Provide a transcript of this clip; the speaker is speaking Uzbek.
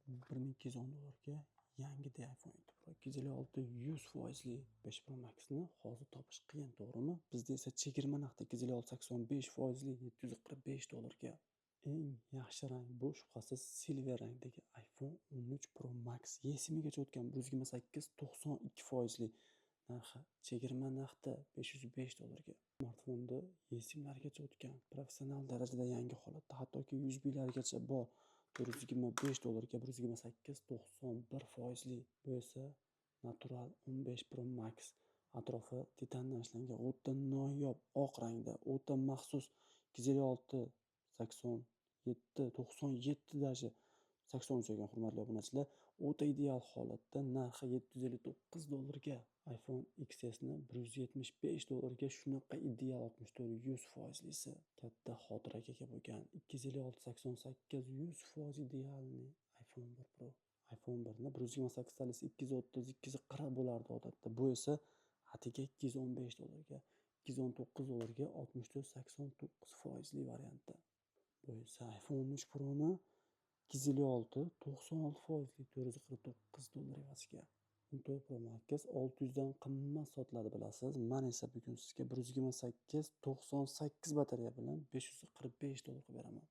$1210 yangida iPhone 7 Pro 256 100% 5 Pro Max'ni hozir topish qiyin, to'g'rimi? Bizda esa chegirma narxda 256 85% $745. Eng yaxshi rang bu shubhasiz silver rangdagi iPhone 13 Pro Max yesimigacha o'tgan 128 92% narxi chegirma narxda $505. Smartfonda yesimlargacha o'tgan professional darajada yangi holatda hattoki USB largacha bor $425 128 91%. Bu esa natural 15 Pro Max atrofi titandan ishlangan o'ta noyob oq rangda o'ta maxsus 256 87 97 даже 83 ekan, hurmatli obunachilar. O'ta ideal holatda narxi $759. iPhone XSni $175. Shunaqa ideal 64 100%lisi katta xotiraga ega bo'lgan 256 88 100% idealni iPhone 1 Pro. iPhone 1ni 128 talik 230 240 bo'lardi odatda. Bu esa atigi $215, $219 64 89% variantda. Bu esa iPhone 13 Pro'ni 256 96% $449 evaziga. 14 Pro Max 600 dan qimmat sotiladi, bilasiz. Men esa bugun sizga 128 98 batareya bilan $545 beraman.